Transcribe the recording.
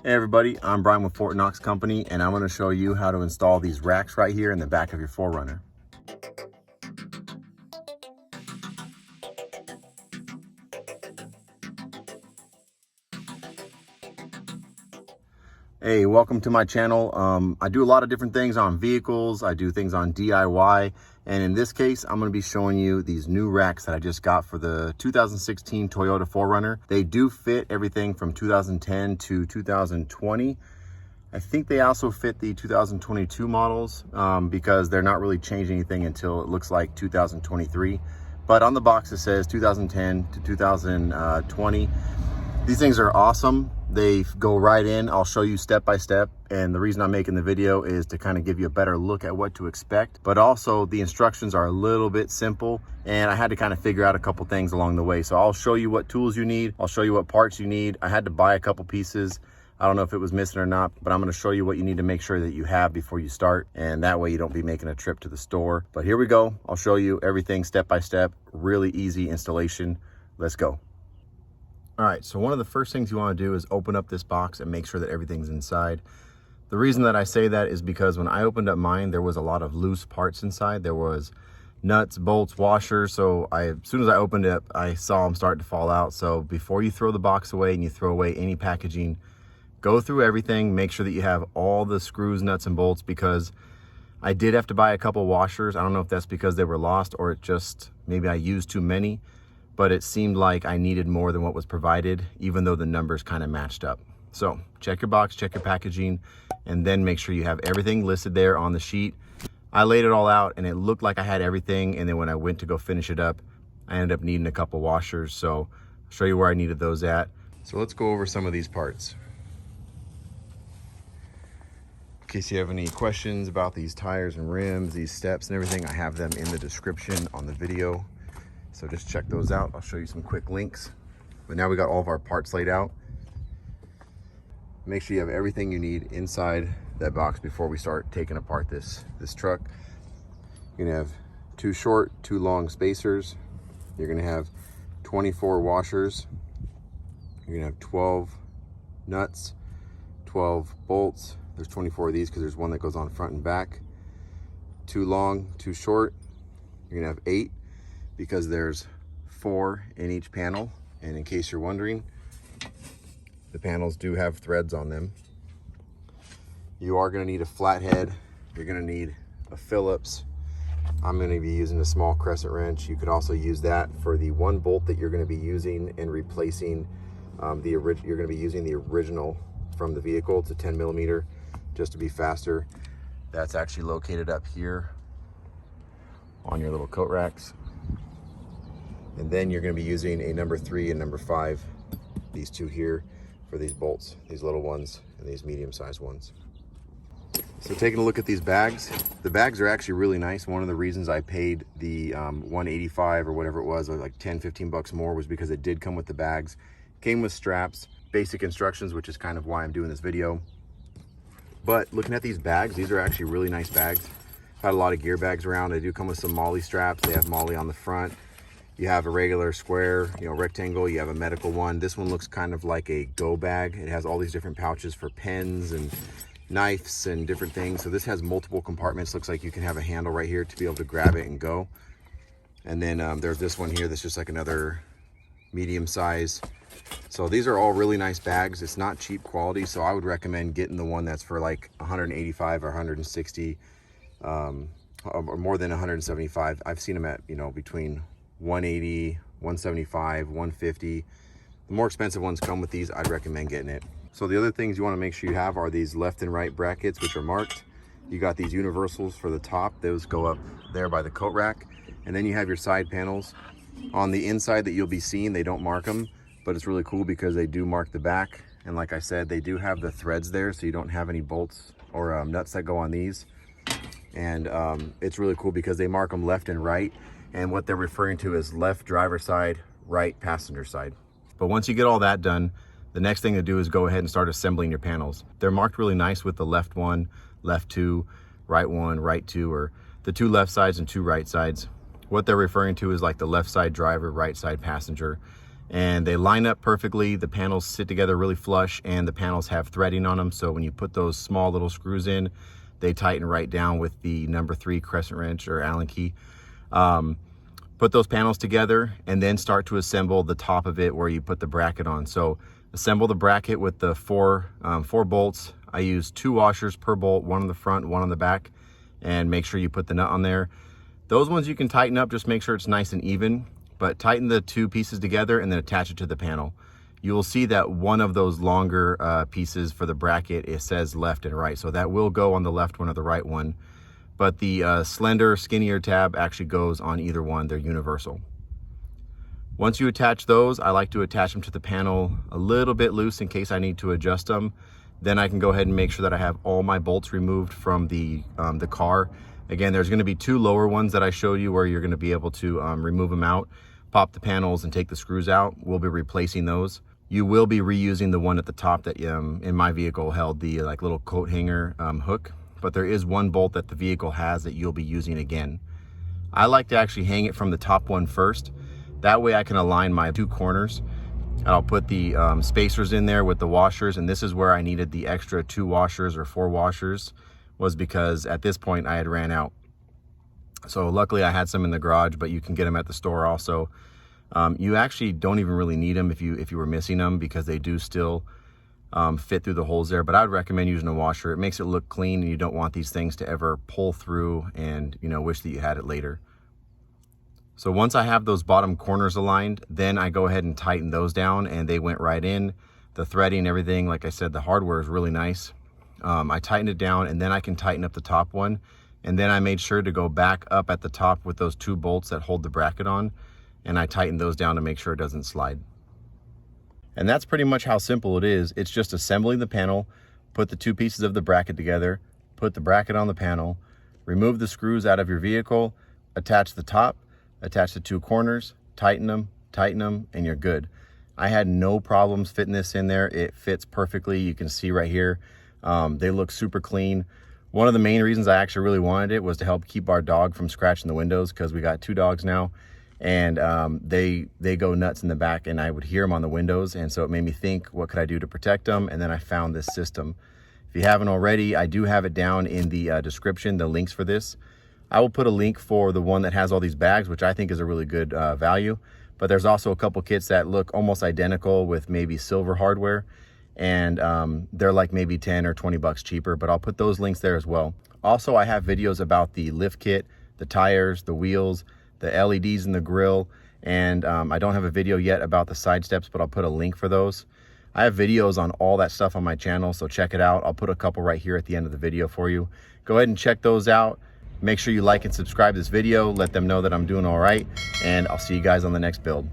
Hey everybody, I'm Brian with Knox Company, and I'm going to show you how to install these racks right here in the back of your 4Runner. Hey, welcome to my channel. I do a lot of different things on vehicles. I do things on DIY, and in this case, I'm going to be showing you these new racks that I just got for the 2016 Toyota 4Runner. They do fit everything from 2010 to 2020. I think they also fit the 2022 models because they're not really changing anything until it looks like 2023. But on the box it says 2010 to 2020. These things are awesome. They go right in. I'll show you step by step. And the reason I'm making the video is to kind of give you a better look at what to expect. But also the instructions are a little bit simple, and I had to kind of figure out a couple things along the way. So I'll show you what tools you need. I'll show you what parts you need. I had to buy a couple pieces. I don't know if it was missing or not, but I'm going to show you what you need to make sure that you have before you start. And that way you don't be making a trip to the store. But here we go. I'll show you everything step by step. Really easy installation. Let's go. All right, so one of the first things you want to do is open up this box and make sure that everything's inside. The reason that I say that is because when I opened up mine, there was a lot of loose parts inside. There was nuts, bolts, washers. So as soon as I opened it up, I saw them start to fall out. So before you throw the box away and you throw away any packaging, go through everything, make sure that you have all the screws, nuts, and bolts, because I did have to buy a couple washers. I don't know if that's because they were lost or it just, maybe I used too many, but it seemed like I needed more than what was provided, even though the numbers kind of matched up. So check your box, check your packaging, and then make sure you have everything listed there on the sheet. I laid it all out and it looked like I had everything. And then when I went to go finish it up, I ended up needing a couple washers. So I'll show you where I needed those at. So let's go over some of these parts. In case you have any questions about these tires and rims, these steps and everything, I have them in the description on the video. So just check those out. I'll show you some quick links. But now we got all of our parts laid out. Make sure you have everything you need inside that box before we start taking apart this truck. You're gonna have 2 short, 2 long spacers. You're gonna have 24 washers. You're gonna have 12 nuts, 12 bolts. There's 24 of these because there's one that goes on front and back. 2 long, 2 short. You're gonna have 8 because there's 4 in each panel. And in case you're wondering, the panels do have threads on them. You are gonna need a flathead. You're gonna need a Phillips. I'm gonna be using a small crescent wrench. You could also use that for the 1 bolt that you're gonna be using and replacing you're gonna be using the original from the vehicle. It's a 10 millimeter, just to be faster. That's actually located up here on your little coat racks. And then you're going to be using a number 3 and number 5, these 2 here, for these bolts, these little ones and these medium-sized ones. So taking a look at these bags, the bags are actually really nice. One of the reasons I paid the $185 or whatever it was, like 10-15 bucks more, was because it did come with the bags. Came with straps, basic instructions, which is kind of why I'm doing this video. But looking at these bags, these are actually really nice bags. I've had a lot of gear bags around. They do come with some MOLLE straps. They have MOLLE on the front. You have a regular square, rectangle. You have a medical one. This one looks kind of like a go bag. It has all these different pouches for pens and knives and different things. So this has multiple compartments. Looks like you can have a handle right here to be able to grab it and go. And then there's this one here that's just like another medium size. So these are all really nice bags. It's not cheap quality, so I would recommend getting the one that's for like 185 or 160 or more than 175. I've seen them at between 180, 175, 150. The more expensive ones come with these. I'd recommend getting it. So the other things you want to make sure you have are these left and right brackets, which are marked. You got these universals for the top. Those go up there by the coat rack. And then you have your side panels. On the inside that you'll be seeing, they don't mark them, but it's really cool because they do mark the back. And like I said, they do have the threads there, so you don't have any bolts or nuts that go on these. And it's really cool because they mark them left and right. And what they're referring to is left driver side, right passenger side. But once you get all that done, the next thing to do is go ahead and start assembling your panels. They're marked really nice with the left 1, left 2, right 1, right 2, or the 2 left sides and 2 right sides. What they're referring to is like the left side driver, right side passenger. and they line up perfectly. The panels sit together really flush, and the panels have threading on them. So when you put those small little screws in, they tighten right down with the number 3 crescent wrench or Allen key. Put those panels together and then start to assemble the top of it where you put the bracket on. So assemble the bracket with the four bolts. I use 2 washers per bolt, 1 on the front, 1 on the back, and make sure you put the nut on there. Those ones you can tighten up, just make sure it's nice and even, but tighten the 2 pieces together and then attach it to the panel. You will see that one of those longer pieces for the bracket, it says left and right. So that will go on the left one or the right one. But the slender, skinnier tab actually goes on either one. They're universal. Once you attach those, I like to attach them to the panel a little bit loose in case I need to adjust them. Then I can go ahead and make sure that I have all my bolts removed from the car. Again, there's going to be 2 lower ones that I showed you where you're going to be able to remove them out, pop the panels and take the screws out. We'll be replacing those. You will be reusing the one at the top that in my vehicle held the like little coat hanger hook, but there is 1 bolt that the vehicle has that you'll be using again. I like to actually hang it from the top one first. That way I can align my 2 corners. I'll put the spacers in there with the washers, and this is where I needed the extra 2 washers or 4 washers, was because at this point I had ran out. So luckily I had some in the garage, but you can get them at the store also. You actually don't even really need them if you were missing them, because they do still fit through the holes there. But I would recommend using a washer. It makes it look clean, and you don't want these things to ever pull through and wish that you had it later. So once I have those bottom corners aligned, then I go ahead and tighten those down, and they went right in. The threading, everything, like I said, the hardware is really nice. I tightened it down, and then I can tighten up the top one. And then I made sure to go back up at the top with those 2 bolts that hold the bracket on, and I tightened those down to make sure it doesn't slide. And that's pretty much how simple it is. It's just assembling the panel, put the 2 pieces of the bracket together, put the bracket on the panel, remove the screws out of your vehicle, attach the top, attach the 2 corners, tighten them, and you're good. I had no problems fitting this in there. It fits perfectly. You can see right here. They look super clean. One of the main reasons I actually really wanted it was to help keep our dog from scratching the windows, because we got 2 dogs now, and they go nuts in the back, and I would hear them on the windows. And so it made me think, what could I do to protect them? And then I found this system. If you haven't already, I do have it down in the description, the links for this. I will put a link for the one that has all these bags, which I think is a really good value. But there's also a couple kits that look almost identical with maybe silver hardware, and they're like maybe 10 or 20 bucks cheaper, but I'll put those links there as well. Also, I have videos about the lift kit, the tires, the wheels, the LEDs in the grill, and I don't have a video yet about the side steps, but I'll put a link for those. I have videos on all that stuff on my channel, so check it out. I'll put a couple right here at the end of the video for you. Go ahead and check those out. Make sure you like and subscribe this video. Let them know that I'm doing all right, and I'll see you guys on the next build.